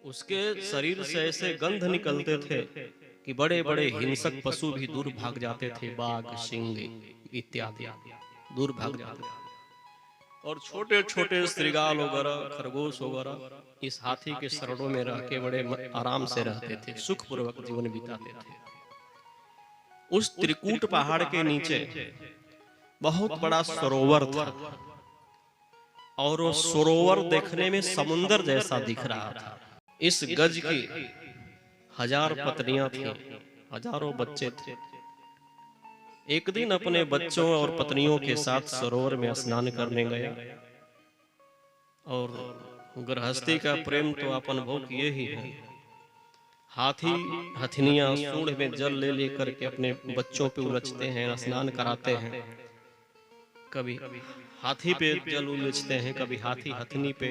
उसके शरीर से ऐसे गंध निकलते थे कि बड़े बड़े हिंसक पशु भी दूर भाग जाते थे, बाघ, सिंह इत्यादि दूर भाग जाते थे। और छोटे छोटे श्रृगाल वगैरह, खरगोश वगैरह इस हाथी के शरणों में रह के बड़े आराम से रहते थे, सुखपूर्वक जीवन बिताते थे। उस त्रिकूट पहाड़ के नीचे बहुत बड़ा सरोवर था, और वो सरोवर देखने में समुंदर जैसा दिख रहा था। इस गज की 1000 पत्नियां थीं, हजारों बच्चे थे। एक दिन अपने बच्चों और पत्नियों के साथ सरोवर में स्नान करने गया, और गृहस्थी का प्रेम तो आप अनुभव किए ही हैं। हाथी हथनियां सूंड में जल ले लेकर के अपने बच्चों पे उलझते हैं, स्नान कराते हैं। कभी हाथी पे जल उलझते हैं, कभी हाथी हथनी पे,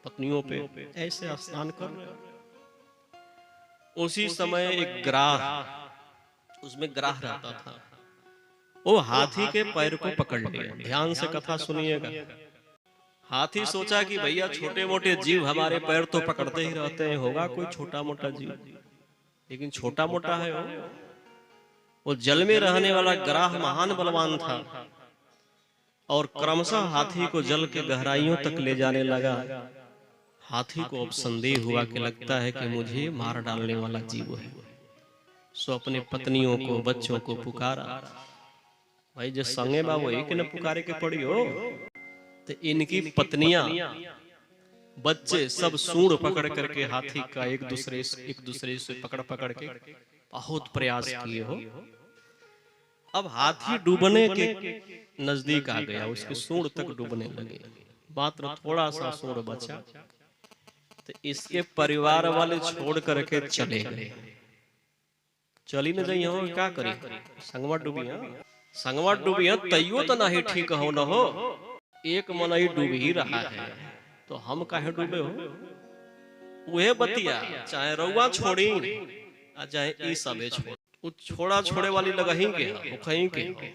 पत्नियों पे, ऐसे स्नान कर रहे हैं। उसी समय एक ग्राह, उसमें ग्राह रहता था, वो हाथी के पैर को पकड़ लिया। ध्यान से कथा सुनिएगा। हाथी सोचा कि भैया छोटे मोटे जीव हमारे पैर तो पकड़ते ही रहते हैं, होगा कोई छोटा मोटा जीव, लेकिन छोटा मोटा है वो जल में रहने वाला ग्राह महान बलवान था, और क्रमशः हाथी को जल के गहराइयों तक ले जाने लगा। हाथी को अब संदेह हुआ कि लगता है कि मुझे मार डालने वाला जीव है। सो अपने पत्नियों को, बच्चों को पुकारा। भाई जो संगे बा वही के न पुकारे के पड़ी हो। तो इनकी पत्नियां, बच्चे सब सूंड पकड़ करके हाथी का एक दूसरे से पकड़ पकड़ के बहुत प्रयास किए हो। अब हाथी डूबने के नजदीक आ गया, उसके सूंड तक डूबने लगे, मात्र थोड़ा सा सूंड बचा। तो इसके परिवार वाले छोड़ करके चले गए। चली न जाइए हो, क्या करी, संगवा डूबी, संगवा डूबी है तैयो तो नहीं ठीक हो न हो। एक मन ही डूब ही रहा है, तो हम काहे डूबे हो। वह बतिया चाहे रउआ छोड़ी चाहे ई सबे छोड़, छोड़ा छोड़े वाली लगही के हो, कहीं के हो,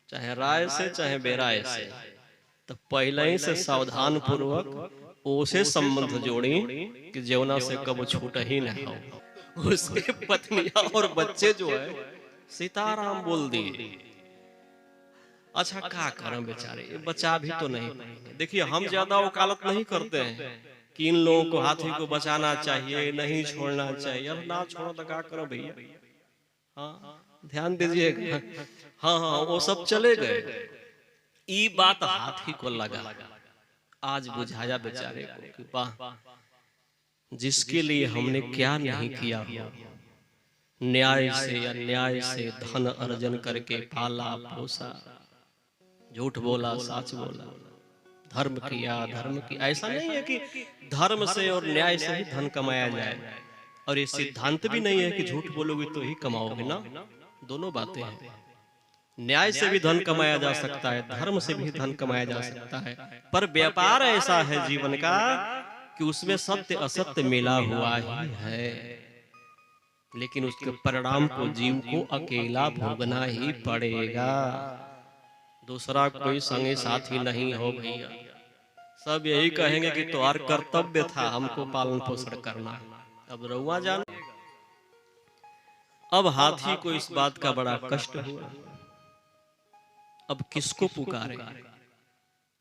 चाहे राय से चाहे बेराय से, तो पहले ही से सावधान पूर्वक उसे संबंध जोड़ी कि जौना से कब छूट ही न हो। उसके पत्नियां और बच्चे जो है सीताराम बोल दिए। अच्छा क्या करम बेचारे, बचा भी तो नहीं पाएंगे। देखिए हम ज्यादा वकालत नहीं करते हैं कि इन लोगों को, हाथी को बचाना चाहिए, नहीं छोड़ना चाहिए। अब ना छोड़ो तो क्या करो भैया। हाँ ध्यान दीजिएगा। हाँ हाँ वो सब चले गए। ये बात हाथी को लगा, आज बुझाया बेचारे को कि वाह, जिसके लिए हमने क्या नहीं किया हो, न्याय से या न्याय से धन अर्जन करके पाला पोसा, झूठ बोला सच बोला, धर्म किया धर्म की। ऐसा नहीं है कि धर्म से और न्याय से ही धन कमाया जाए, और ये सिद्धांत भी नहीं है कि झूठ बोलोगे तो ही कमाओगे ना। दोनों बातें हैं। न्याय से भी धन कमाया जा सकता है, धर्म से भी धन कमाया जा सकता है, पर व्यापार ऐसा है जीवन का कि उसमें सत्य असत्य मिला हुआ ही है। लेकिन उसके परिणाम को जीव को अकेला भोगना ही पड़ेगा, दूसरा कोई संगी साथी नहीं हो भैया। सब यही कहेंगे कि तुम्हार कर्तव्य था हमको पालन पोषण करना, अब रउआ जान। अब हाथी को इस बात का बड़ा कष्ट हुआ, अब किसको पुकारे,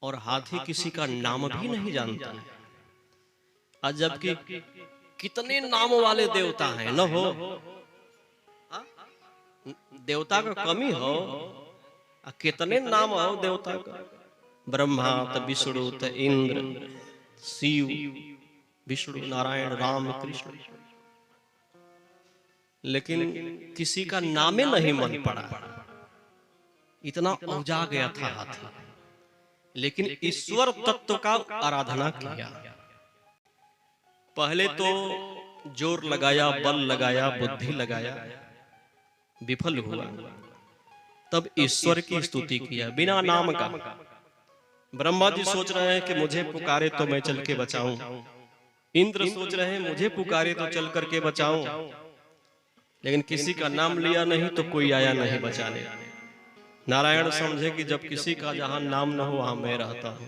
और हाथी किसी का नाम भी नहीं जानता है। जबकि कितने नाम वाले देवता हैं न हो, देवता का कमी हो, कितने नाम हो देवता का। ब्रह्मा त विष्णु त इंद्र, शिव, विष्णु नारायण राम कृष्ण, लेकिन किसी का नामे नहीं मन पड़ा। इतना औजा गया था हाथी, लेकिन ईश्वर तत्व का आराधना किया। पहले तो जोर लगाया, बल लगाया, बुद्धि लगाया, विफल हुआ। तब ईश्वर की स्तुति किया बिना नाम का। ब्रह्मा जी सोच रहे हैं कि मुझे पुकारे तो मैं चल के बचाऊं, इंद्र सोच रहे हैं मुझे पुकारे तो चल करके बचाऊं, लेकिन किसी का नाम लिया नहीं तो कोई आया नहीं बचाने। नारायण समझे कि जब किसी का जहां नाम न हो वहां मैं रहता हूं।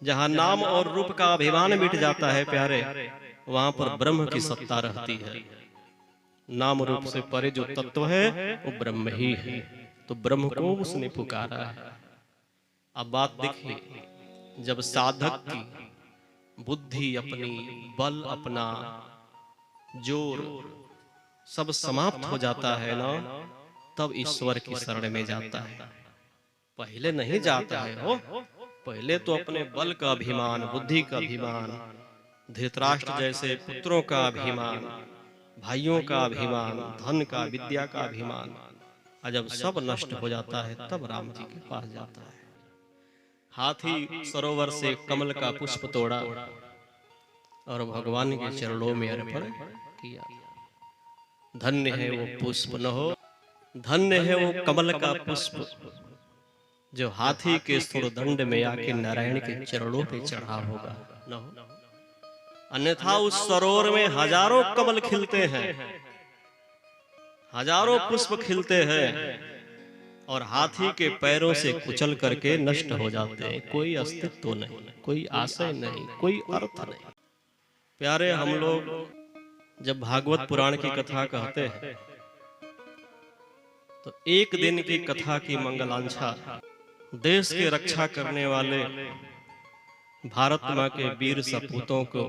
जहां नाम और रूप का अभिमान मिट जाता है प्यारे, वहां पर ब्रह्म की सत्ता रहती है। नाम रूप से परे जो तत्व है वो ब्रह्म ही है, तो ब्रह्म को उसने पुकारा है। अब बात देखिए, जब साधक की बुद्धि अपनी, बल अपना, जोर सब समाप्त हो जाता है ना, तब ईश्वर की शरण में जाता है। पहले नहीं जाता है हो, पहले तो अपने बल का अभिमान, बुद्धि का अभिमान, धृतराष्ट्र जैसे पुत्रों का अभिमान, भाइयों का अभिमान, धन का, विद्या का अभिमान, और जब सब नष्ट हो जाता है तब राम जी के पास जाता है। हाथी सरोवर से कमल का पुष्प तोड़ा और भगवान के चरणों में अर्पण किया। धन्य है वो पुष्प न हो, धन्य है वो कमल का पुष्प जो हाथी के सुरदंड में आके नारायण के चरणों पे चढ़ा होगा, न हो। अन्यथा उस सरोवर में हजारों कमल खिलते हैं, हजारों पुष्प खिलते हैं, और हाथी के पैरों से कुचल करके नष्ट हो जाते हैं। कोई अस्तित्व नहीं, कोई आशय नहीं, कोई अर्थ नहीं। प्यारे, हम लोग जब भागवत पुराण की कथा कहते हैं तो एक दिन की कथा की मंगलांछा देश की रक्षा करने वाले भारत माँ के वीर सपूतों को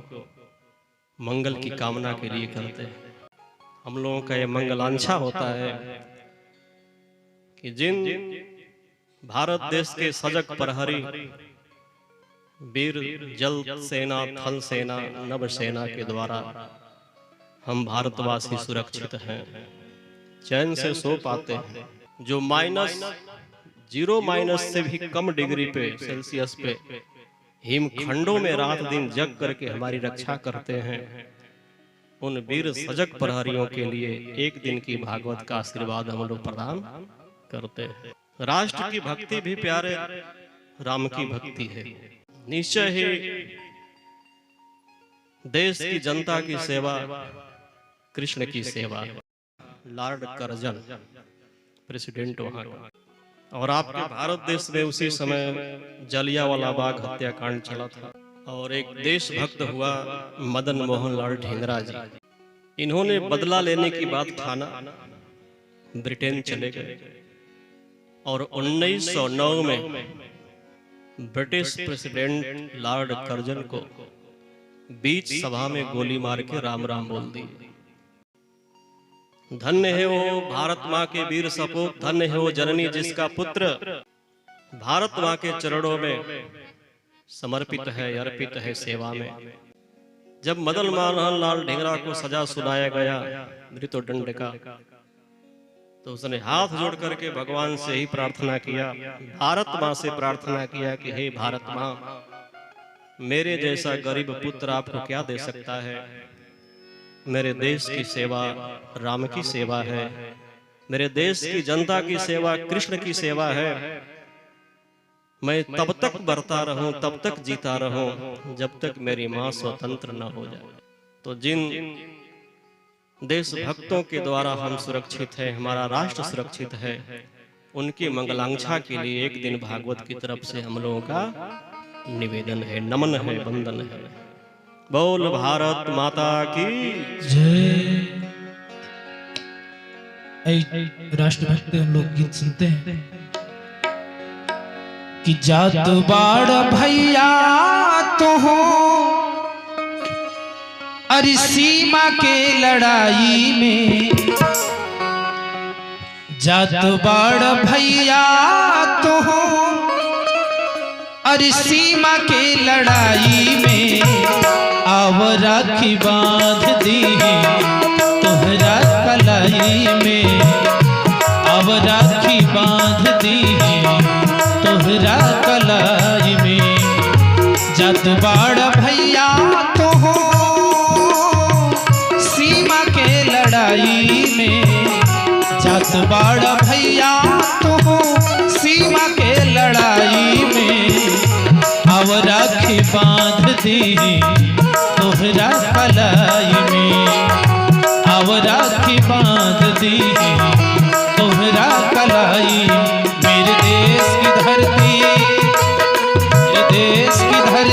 मंगल की कामना के लिए करते हैं। हम लोगों का ये मंगलांछा होता है कि जिन भारत देश के सजग प्रहरी वीर जल सेना, थल सेना, नभ सेना के द्वारा हम भारतवासी सुरक्षित हैं, चैन से सो पाते हैं। जो -0 से भी कम डिग्री पे सेल्सियस पे हिमखंडों में रात दिन जग करके हमारी रक्षा करते हैं, उन वीर सजग प्रहरियों के लिए एक दिन की भागवत का आशीर्वाद हम लोग प्रदान करते हैं। राष्ट्र की भक्ति भी प्यारे राम की भक्ति है। निश्चय ही देश की जनता की सेवा कृष्ण की सेवा है। लॉर्ड कर्जन प्रेसिडेंट वहां का, और आपके भारत देश में उसी समय जलियांवाला बाग हत्याकांड चला था, और एक देशभक्त हुआ मदन मोहन लाल ढींगरा जी। इन्होंने बदला लेने की बात ठाना, ब्रिटेन चले गए, और 1909 में ब्रिटिश प्रेसिडेंट लॉर्ड कर्जन को बीच सभा में गोली मार के राम राम बोल दी। धन्य है वो भारत माँ के वीर सपूत, धन्य है वो जननी जिसका पुत्र भारत माँ के चरणों में समर्पित है, अर्पित है सेवा में। जब मदन मोहन लाल ढींगरा को सजा सुनाया गया मृत्युदंड का, तो उसने हाथ जोड़ करके भगवान से ही प्रार्थना किया, भारत माँ से प्रार्थना किया कि हे भारत माँ, मेरे जैसा गरीब पुत्र आपको क्या दे सकता है। मेरे देश की सेवा राम की सेवा है, मेरे देश की जनता की सेवा कृष्ण की सेवा है। मैं तब तक बढ़ता रहूं, तब तक जीता रहूं, जब तक मेरी मां स्वतंत्र न हो जाए। तो जिन देशभक्तों के द्वारा हम सुरक्षित हैं, हमारा राष्ट्र सुरक्षित है, उनकी मंगलांछा के लिए एक दिन भागवत की तरफ से हम लोगों का निवेदन है, नमन है, वंदन है। बोल भारत माता की जय। राष्ट्रभक्त हम लोग गीत सुनते हैं कि जात बाड़ भैया तो हो, अरे सीमा के लड़ाई में, जात बाड़ भैया तो हो, अरे सीमा के लड़ाई में, आव राखी बांध दी तोहरा कलाई में, आव राखी बांध दी तोहरा कलाई में। जात बाड़ भैया तो हो सीमा के लड़ाई में, जात बाड़ भैया तो हो सीमा के लड़ाई में, आव राखी बांध दी तोहरा कलाई में, आव राखी बांध दी तोहरा कलाई। मेरे देश की धरती, मेरे देश की धरती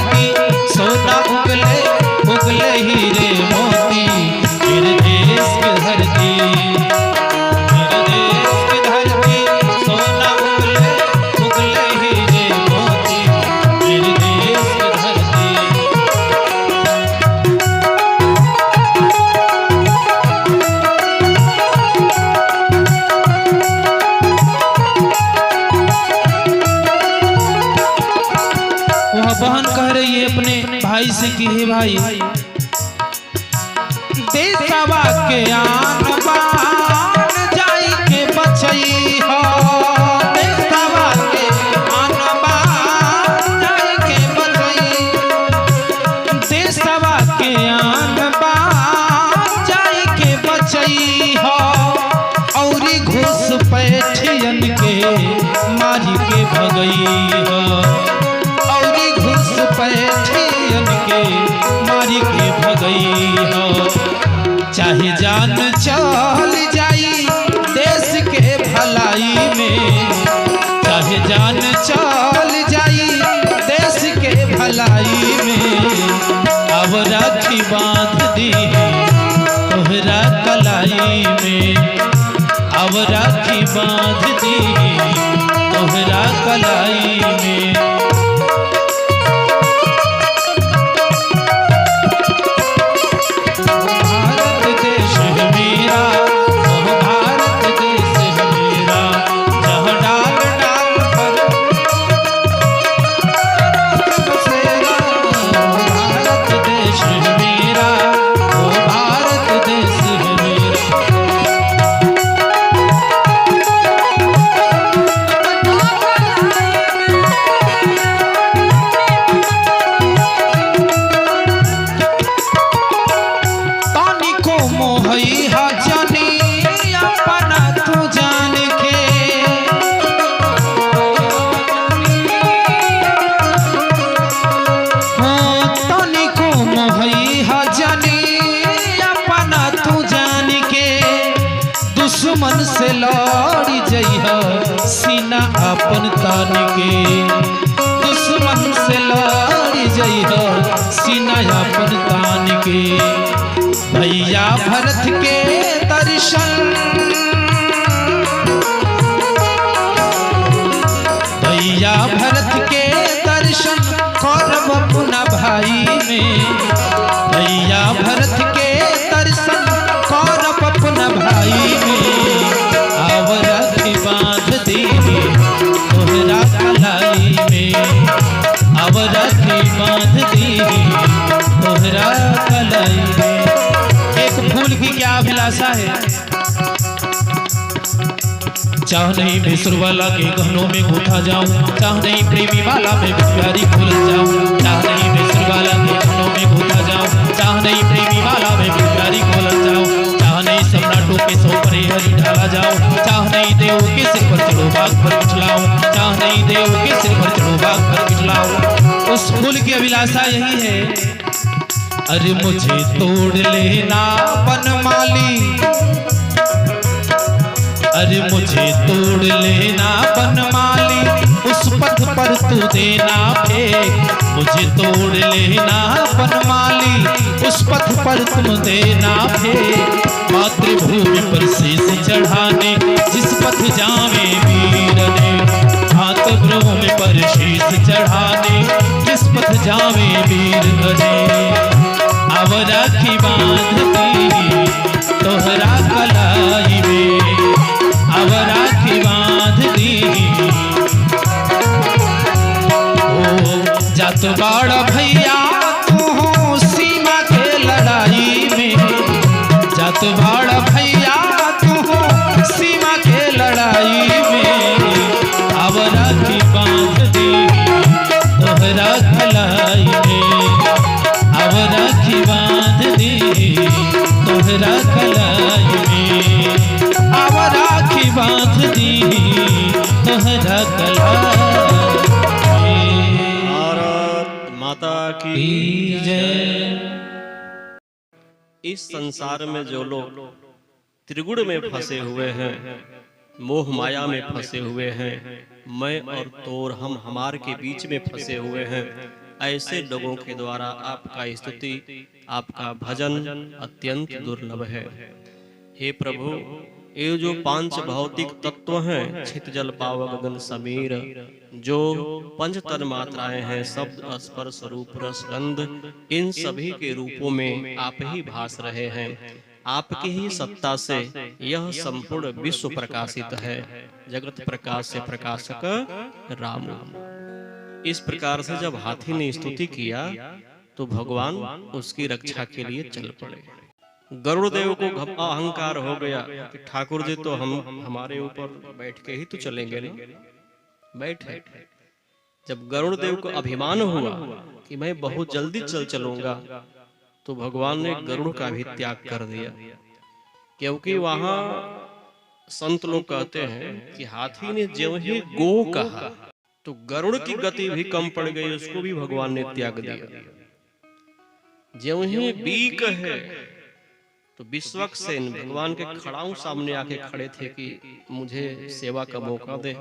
है भाई, देशवा के आन बान जाई के बचई हो, देशवा के आन बान जाई के बचई, देशवा के आन बान जाई के बचई हो, औरी घुस पैठियन के मारी के भगई हो, औरी घुस पैठियन के मारी के भगई हो। चाहे जान चल जाई देश के भलाई में, चाहे जान चल जाई देश के भलाई में, अब राखी बांध दी तोहरा कलाई में, अब राखी बांध दी तोहरा कलाई में। दुश्मन से लड़ी जइहा सीना अपन तान के, दुश्मन से लड़ी जइहा सीना अपन तान के। भैया भरत के दर्शन, भैया भरत के दर्शन करब अपना भाई में, भैया भरत के दर्शन करब अपना भाई में। अब राखी बांध दी तोहरा कलाई में, अब राखी बांध दी तोहरा कलाई में। एक फूल की क्या अभिलाषा है, चाह नहीं बेसुर वाला के गहनों में घुटा जाऊं, चाह नहीं प्रेमी वाला में प्यारी भूल जाऊं, चाह नहीं बेसुर वाला के गहनों में घुटा जाऊं, चाह नहीं प्रेमी वाला में प्यारी भूल जाऊं, चाह नहीं सम्राटों के सौ परे हरी ढाला जाऊं, चाह नहीं देव के सिर पर चढ़ो बाग पर बिछलाऊं, चाह नहीं देव के सिर पर चढ़ो बाग पर बिछलाऊं। उस फूल की अभिलाषा यही है, अरे मुझे तोड़ लेना बनमाली, अरे मुझे तोड़ लेना बनमाली, उस पथ पर तू देना फेंक, मुझे तोड़ लेना बनमाली, उस पथ पर तुम देना फेंक। मातृभूमि पर शीश चढ़ाने जिस पथ जावे वीर ने, मातृभूमि पर शीश चढ़ाने जिस पथ जावे वीर ने। अब राखी बांध दी तोहरा कलाई में, अब राखी बांध दी। ओ जात बाड़ा भैया तू सीमा के लड़ाई में, जात बाड़ा भैया तू सीमा के लड़ाई में। अब राखी बांध दी तोहरा कलाई में, अब राखी बांध दी तोहरा कलाई में, अब राखी बांध दी तोहरा कलाई में। भारत माता की जय। इस संसार में जो लोग त्रिगुण में फंसे हुए हैं, मोह माया में फंसे हुए हैं, मैं और तोर हम हमार के बीच में फंसे हुए हैं, ऐसे लोगों के द्वारा आपका स्तुति, आपका भजन अत्यंत दुर्लभ है। हे प्रभु, ये जो पांच भौतिक तत्व हैं, छित जल पाव गगन समीर, जो पंच तन मात्राएं हैं, शब्द स्पर्श रूप रस गंध, इन सभी के रूपों में आप ही भास रहे हैं। आपकी ही सत्ता से यह संपूर्ण विश्व प्रकाशित है। जगत प्रकाश से प्रकाशक राम। इस प्रकार से जब हाथी ने स्तुति किया तो भगवान उसकी रक्षा के लिए चल पड़े। गरुड़ देव को अहंकार हो गया कि ठाकुर जी तो हम हमारे ऊपर बैठ के ही तो चलेंगे ना, बैठे। जब गरुड़ देव को अभिमान हुआ कि मैं बहुत जल्दी चल चलूंगा, तो भगवान ने गरुड़ का भी त्याग कर दिया, क्योंकि वहां संत लोग कहते हैं कि हाथी ने ज्यों ही गो कहा तो गरुड़ की गति भी कम पड़ गई, उसको भी भगवान ने त्याग दिया। ज्यों ही बी कहे तो विश्वक्सेन भगवान के खड़ाऊ सामने आके खड़े थे कि मुझे सेवा का मौका दे।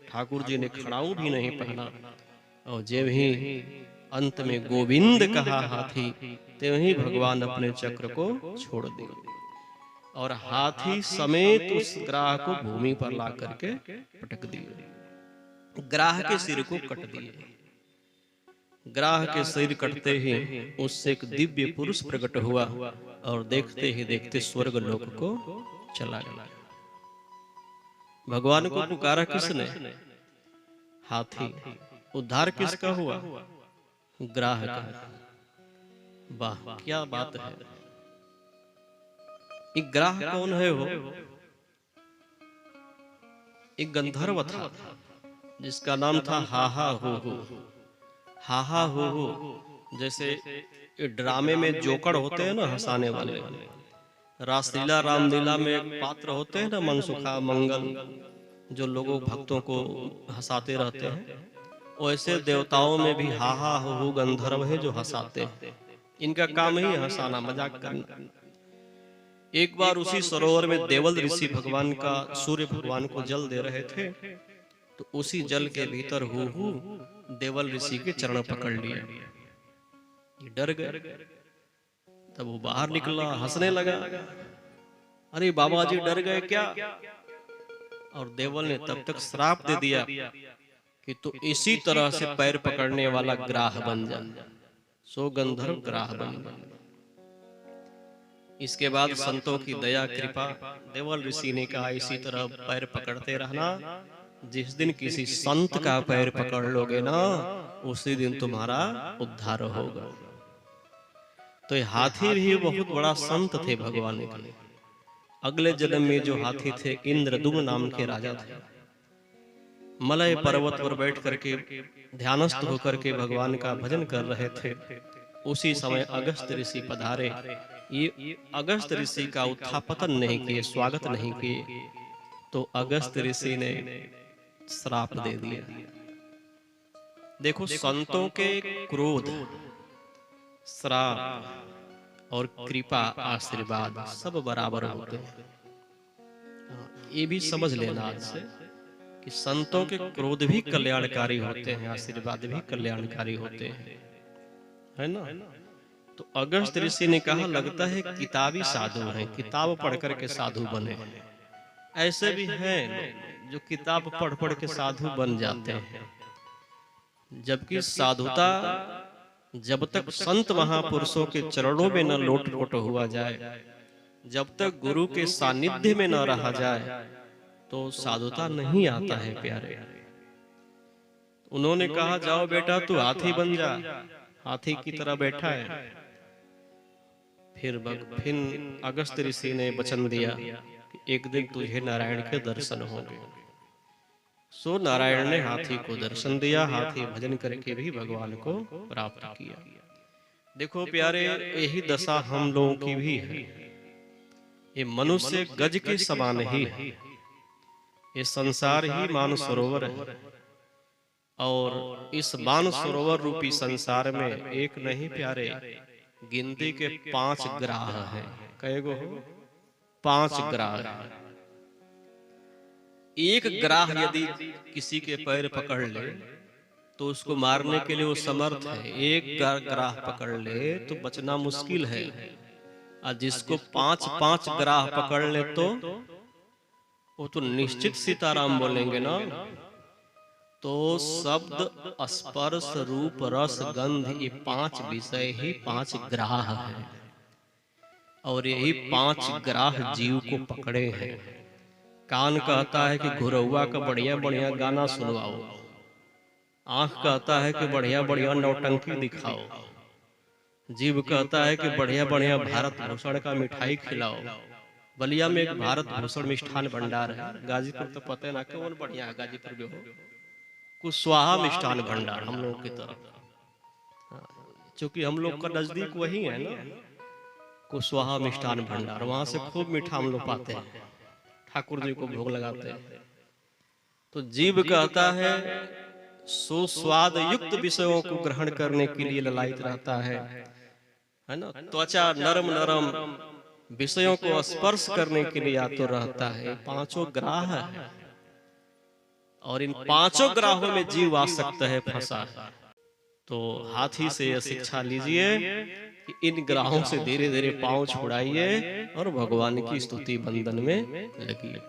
ठाकुर जी ने खड़ाऊ भी नहीं पहना, और जब ही अंत में गोविंद कहा हाथी, त्यों ही भगवान अपने चक्र को छोड़ दिए और हाथी समेत उस ग्राह को भूमि पर ला करके पटक दिए, ग्राह के सिर को कट दिए। ग्राह के सिर कटते ही उससे एक दिव्य पुरुष प्रकट हुआ और देखते ही देखते स्वर्ग लोक को चला गया। भगवान को पुकारा किसने? हाथी। उद्धार किसका हुआ? ग्राह का। वाह क्या बात है। एक ग्राह कौन है? वो एक गंधर्व था जिसका नाम था हाहा हो हो। हाहा हो हो जैसे ड्रामे में जोकर होते हैं ना, हंसाने वाले, रासलीला रामलीला में एक पात्र होते हैं ना, मनसुखा मंगल, जो लोगों भक्तों को हंसाते रहते हैं, वैसे देवताओं में भी हाहा हो हो गंधर्व है जो हंसाते हैं। इनका काम ही हंसाना, मजाक करना। एक बार उसी सरोवर में देवल ऋषि भगवान का सूर्य भगवान को जल दे रहे थे, तो उसी जल के भीतर हु देवल ऋषि के चरण पकड़ लिया। ये डर गए। तब वो बाहर निकला, हंसने लगा, अरे बाबा जी डर गए क्या? और देवल ने तब तक श्राप दे दिया कि तू इसी तरह से पैर पकड़ने वाला ग्राह बन जा, सो गंधर्व ग्राह बन जा। इसके बाद संतों की दया कृपा, देवल ऋषि ने कहा इसी तरह पैर पकड़ते रहना, जिस दिन किसी संत का पैर पकड़ लोगे ना, उसी दिन तुम्हारा उद्धार होगा। तो ये हाथी भी बहुत बड़ा संत थे भगवान के। अगले जन्म में जो हाथी थे इंद्रदुम्न नाम के राजा थे। मलय पर्वत पर बैठ करके ध्यानस्थ होकर के भगवान का भजन कर रहे थे। उसी समय अगस्त ऋषि पधारे। ये अगस्त ऋषि का उत्थापतन नहीं किए, स्वागत नहीं किए, तो अगस्त ऋषि ने श्राप दे दिया। देखो संतों के क्रोध, श्राप और कृपा, आशीर्वाद सब बराबर होते हैं। ये भी समझ लेना आज से कि संतों के क्रोध भी कल्याणकारी होते हैं, आशीर्वाद भी कल्याणकारी होते हैं, है ना? तो अगस्त ऋषि ने कहा लगता है किताबी साधु हैं, किताब पढ़ करके साधु बने। ऐसे भी हैं लोग जो किताब पढ़ पढ़ के साधु बन जाते हैं, जबकि साधुता जब तक संत महापुरुषों के चरणों में न लोट-पोट हुआ जाए, जब तक गुरु के सानिध्य में न रहा जाए, तो साधुता नहीं आता है प्यारे। उन्होंने कहा जाओ बेटा तू हाथी बन जा, हाथी की तरह बैठा है। फिर अगस्त ऋषि ने वचन दिया कि एक दिन तुझे नारायण के दर्शन होंगे। सो नारायण ने हाथी को दर्शन दिया, हाथी भजन करके भी भगवान को प्राप्त किया। देखो प्यारे, यही दशा हम लोगों की भी है। ये मनुष्य गज के समान ही है, ये संसार ही मानसरोवर है, और इस मानसरोवर रूपी संसार में एक नहीं प्यारे, गिनती के 5 ग्राह हैं। कई गो? 5 ग्राह। एक ग्राह यदि किसी के पैर पकड़ ले तो उसको मारने के लिए वो समर्थ है। एक ग्राह पकड़ ले तो बचना मुश्किल है, और जिसको 5-5 ग्राह पकड़ ले तो वो तो निश्चित सीताराम बोलेंगे ना। तो शब्द, स्पर्श, रूप, रस, गंध, ये 5 विषय ही 5 ग्राह है, और यही 5 ग्राह जीव को पकड़े हैं। कान कहता है कि घुरौआ का बढ़िया बढ़िया गाना सुनवाओ, आंख कहता है कि बढ़िया बढ़िया नौटंकी दिखाओ, जीव कहता है कि बढ़िया बढ़िया भारत भूषण का मिठाई खिलाओ। बलिया में एक भारत भूषण मिष्ठान भंडार है, गाजीपुर तो पता है ना कौन बढ़िया है, गाजीपुर में हो कुशवाहा मिष्ठान भंडार हम लोगों की तरफ, क्योंकि हम लोग का नजदीक वही है ना, कुशवाहा मिष्ठान भंडार, वहां से खूब मीठा हम लोग पाते हैं, ठाकुर जी को भोग लगाते हैं। तो जीव कहता है सुस्वाद युक्त विषयों को ग्रहण करने के लिए ललायित रहता है ना, त्वचा नरम नरम विषयों को स्पर्श करने के लिए आतुर रहता है। पांचों ग्राह है और इन पांचों ग्राहों में जीव आसक्त है, फंसा है। तो हाथी से यह शिक्षा लीजिए कि इन ग्राहों से धीरे धीरे पांव छुड़ाइए और भगवान की स्तुति बंदन में लगिए।